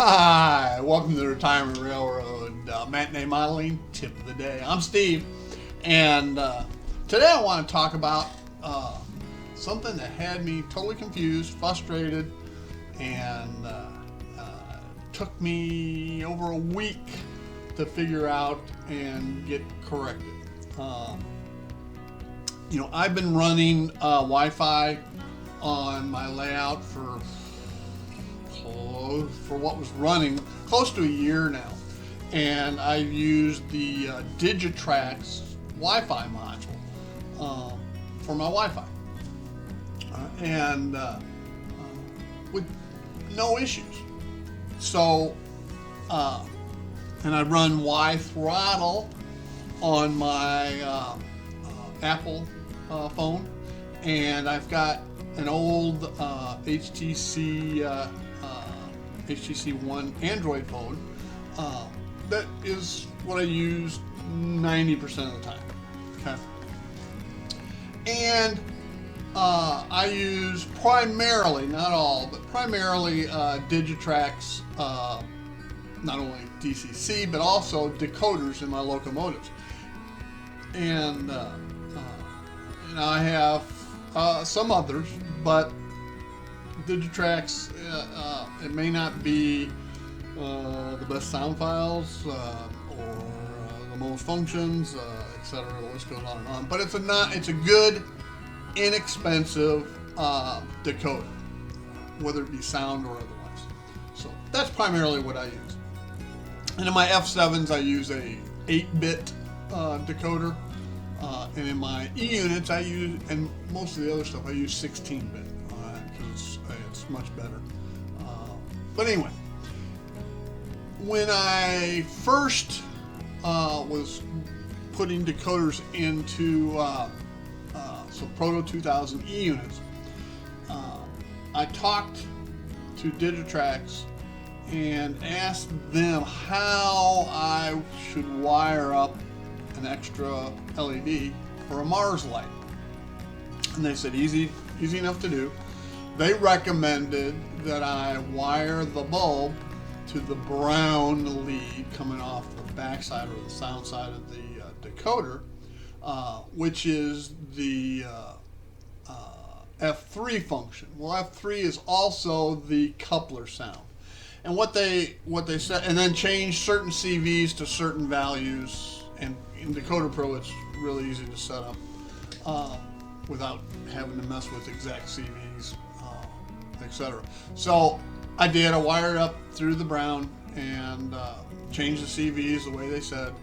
Hi, welcome to the Retirement Railroad Matinee Modeling Tip of the Day. I'm Steve, and today I want to talk about something that had me totally confused, frustrated, and took me over a week to figure out and get corrected. I've been running Wi-Fi on my layout for what was running close to a year now, and I've used the Digitrax Wi-Fi module for my Wi-Fi, and with no issues. So, and I run WiThrottle on my Apple phone, and I've got an old HTC One Android phone. That is what I use 90% of the time. Okay. And I use primarily, not all, but primarily Digitrax, not only DCC, but also decoders in my locomotives. And I have some others, but Digitrax, it may not be the best sound files or the most functions, etc. The list goes on and on. But it's a good, inexpensive decoder, whether it be sound or otherwise. So that's primarily what I use. And in my F7s, I use a 8-bit decoder, and in my E units, I use, and most of the other stuff, I use 16-bit. It's much better. But anyway, when I first was putting decoders into some Proto 2000 E units, I talked to Digitrax and asked them how I should wire up an extra LED for a Mars light. And they said easy enough to do. They recommended that I wire the bulb to the brown lead coming off the backside or the sound side of the decoder, which is the F3 function. Well, F3 is also the coupler sound. And what they said, and then change certain CVs to certain values. And in Decoder Pro, it's really easy to set up without having to mess with exact CVs, etc. So I did. I wired up through the brown and changed the CVs the way they said.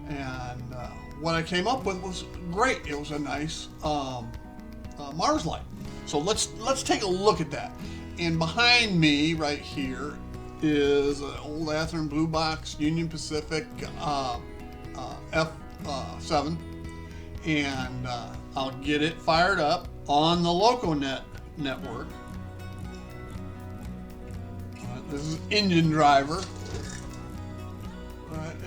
And what I came up with was great. It was a nice Mars light. So let's take a look at that. And behind me, right here, is an old Athearn Blue Box Union Pacific F7, and I'll get it fired up on the LocoNet network. This is engine driver,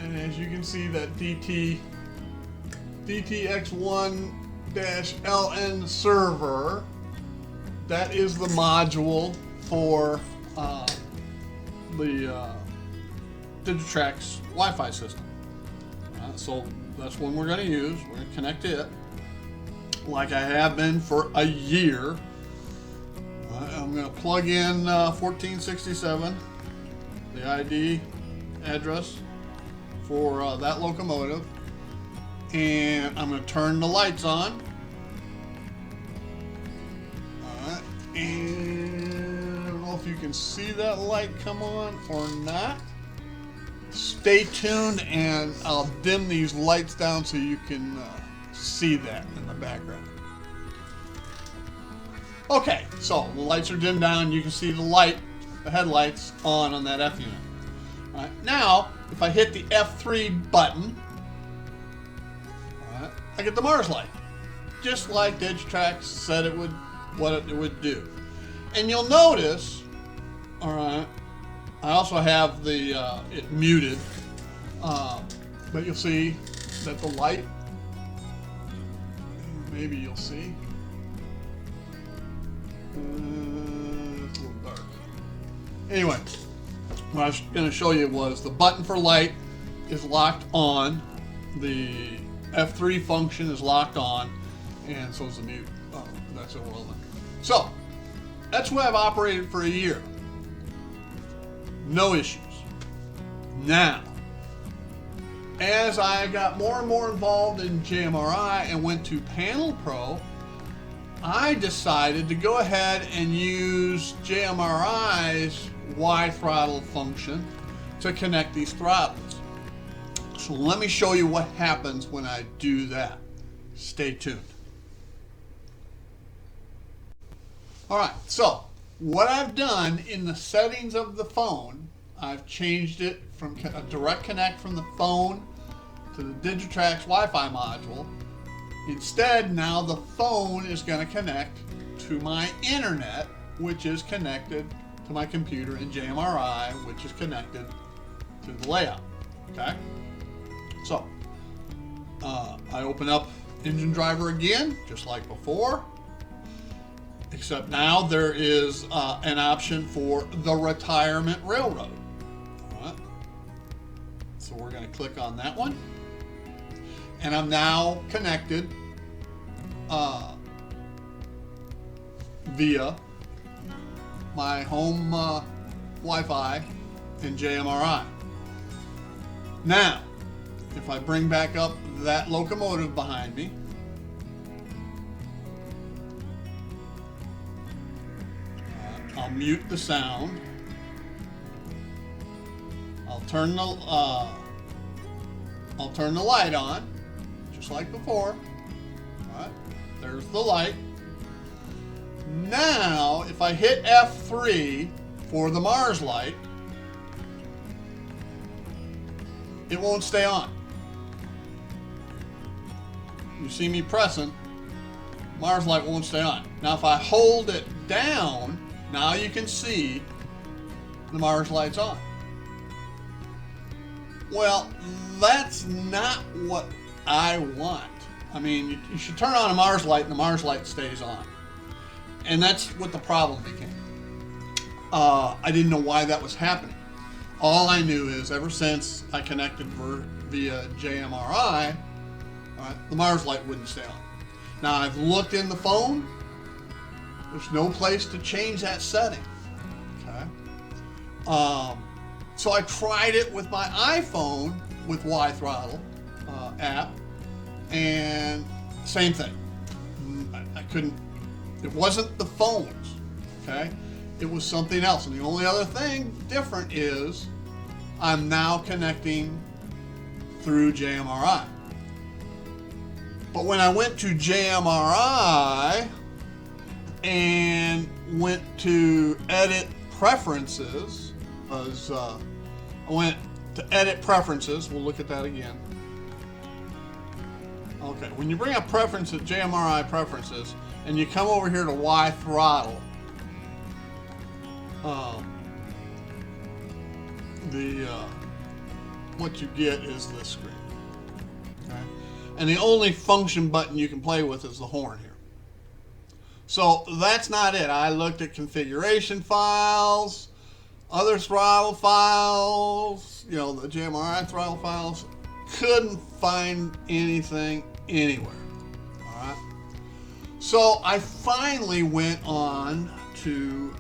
and as you can see, that DTX1-LN server, that is the module for the Digitrax Wi-Fi system. So that's one we're going to use. We're going to connect it like I have been for a year. I'm going to plug in 1467, the ID address for that locomotive, and I'm going to turn the lights on. Alright, and I don't know if you can see that light come on or not. Stay tuned, and I'll dim these lights down so you can see that in the background. Okay, so the lights are dimmed down. You can see the headlights on that F unit. All right, now, if I hit the F3 button, all right, I get the Mars light, just like Digitrax said it would, what it would do. And you'll notice, all right, I also have the it muted, but you'll see that the light, maybe you'll see, it's a little dark. Anyway, what I was going to show you was the button for light is locked on, the F3 function is locked on, and so is the mute. That's irrelevant. So that's what I've operated for a year. No issues. Now, as I got more and more involved in JMRI and went to Panel Pro, I decided to go ahead and use JMRI's WiThrottle function to connect these throttles. So let me show you what happens when I do that. Stay tuned. Alright, so what I've done in the settings of the phone, I've changed it from a direct connect from the phone to the Digitrax Wi-Fi module. Instead, now the phone is going to connect to my internet, which is connected to my computer, and JMRI, which is connected to the layout. Okay? So, I open up Engine Driver again, just like before, except now there is an option for the Retirement Railroad. All right. So we're going to click on that one. And I'm now connected via my home Wi-Fi and JMRI. Now, if I bring back up that locomotive behind me, I'll mute the sound. I'll turn the light on, just like before. All right, there's the light. Now, if I hit F3 for the Mars light, it won't stay on. You see me pressing, Mars light won't stay on. Now, if I hold it down, now you can see the Mars light's on. Well, that's not what I want. I mean, you should turn on a Mars light and the Mars light stays on. And that's what the problem became. I didn't know why that was happening. All I knew is ever since I connected via JMRI, the Mars light wouldn't stay on. Now I've looked in the phone. There's no place to change that setting. Okay. So I tried it with my iPhone with WiThrottle app, and same thing. I couldn't. It wasn't the phones. Okay. It was something else. And the only other thing different is I'm now connecting through JMRI. But when I went to JMRI and went to edit preferences, I went to edit preferences, we'll look at that again. Okay, when you bring up preferences, JMRI preferences, and you come over here to WiThrottle, what you get is this screen. Okay? And the only function button you can play with is the horn here. So that's not it. I looked at configuration files, other throttle files, the JMRI throttle files, couldn't find anything anywhere. All right. So I finally went on to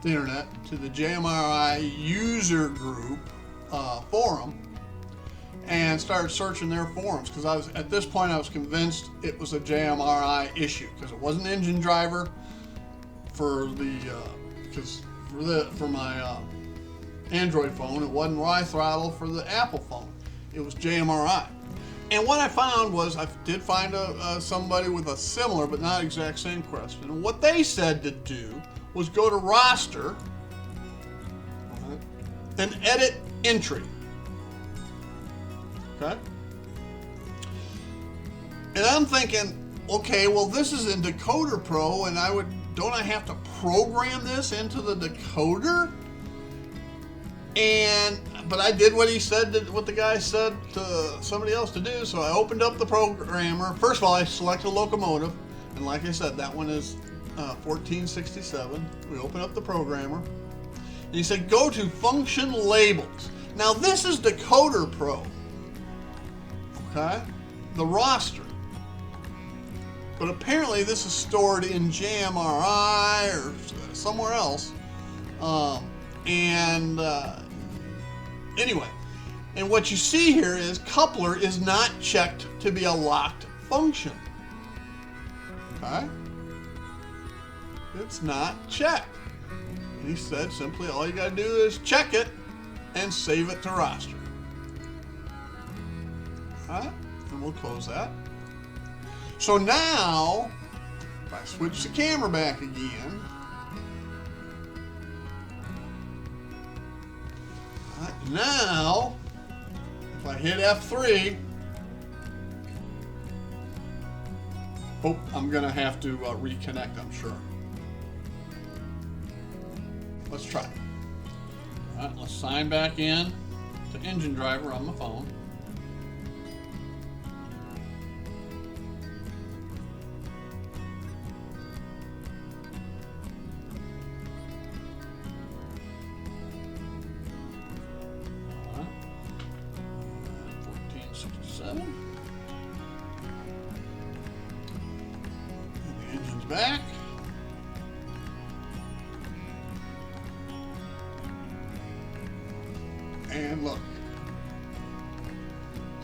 the internet, to the JMRI user group forum, and started searching their forums, because at this point I was convinced it was a JMRI issue, because it wasn't Engine Driver for my Android phone. It wasn't WiThrottle for the Apple phone. It was JMRI. And what I found was I did find somebody with a similar but not exact same question. And what they said to do was go to roster and edit entry. Okay? And I'm thinking, okay, well, this is in Decoder Pro, and don't I have to program this into the decoder? But I did what what the guy said to somebody else to do. So I opened up the programmer. First of all, I selected a locomotive, and like I said, that one is 1467. We open up the programmer, And he said, go to function labels. Now this is Decoder Pro. Okay? The roster. But apparently this is stored in JMRI or somewhere else. Anyway, and what you see here is coupler is not checked to be a locked function. Okay? It's not checked. And he said simply all you got to do is check it and save it to roster. Alright, and we'll close that. So now, if I switch the camera back again, now, if I hit F3, oh, I'm going to have to reconnect, I'm sure. Let's try. All right, let's sign back in to Engine Driver on my phone. All right. 1467. And the engine's back. And look,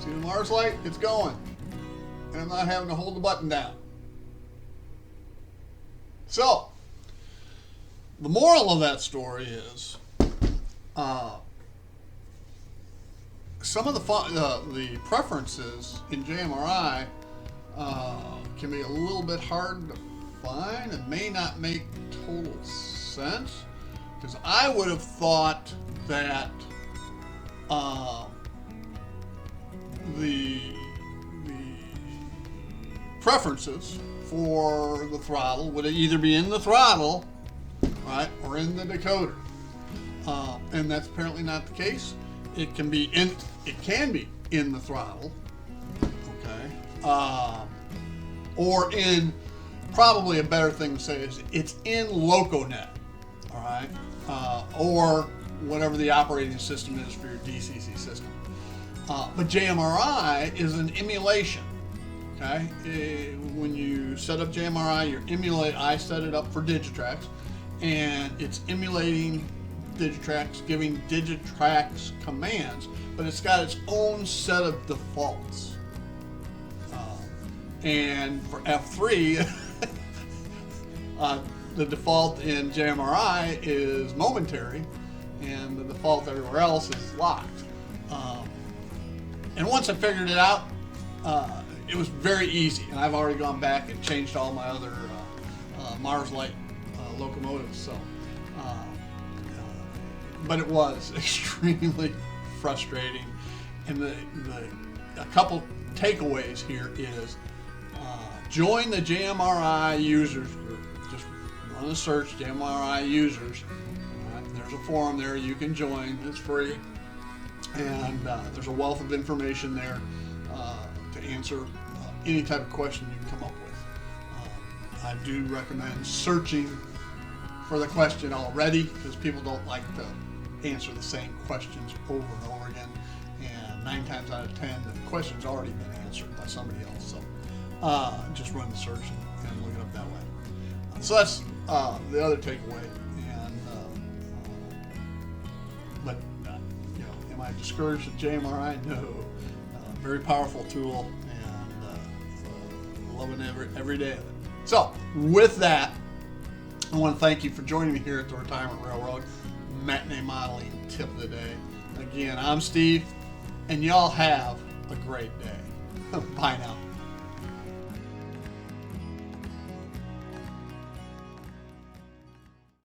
see the Mars light? It's going. And I'm not having to hold the button down. So, the moral of that story is, some of the preferences in JMRI can be a little bit hard to find and may not make total sense. Because I would have thought that the preferences for the throttle would either be in the throttle, right, or in the decoder, and that's apparently not the case. It can be in the throttle, okay, or in, probably a better thing to say is it's in LocoNet, all right, or whatever the operating system is for your DCC system. But JMRI is an emulation. Okay, when you set up JMRI, I set it up for Digitrax, and it's emulating Digitrax, giving Digitrax commands, but it's got its own set of defaults. And for F3, the default in JMRI is momentary, and the default everywhere else is locked. And once I figured it out, it was very easy, and I've already gone back and changed all my other Mars Light locomotives. So, but it was extremely frustrating. And a couple takeaways here is join the JMRI users group. Just run a search, JMRI users. There's a forum there you can join. It's free, and there's a wealth of information there to answer any type of question you can come up with. I do recommend searching for the question already, because people don't like to answer the same questions over and over again, and 9 times out of 10 the question's already been answered by somebody else. So just run the search and look it up that way. So that's the other takeaway. But you know, am I discouraged with JMRI? No. Very powerful tool, and loving every day of it. So with that, I want to thank you for joining me here at the Retirement Railroad Matinee Modeling Tip of the Day. Again, I'm Steve, and y'all have a great day. Bye now.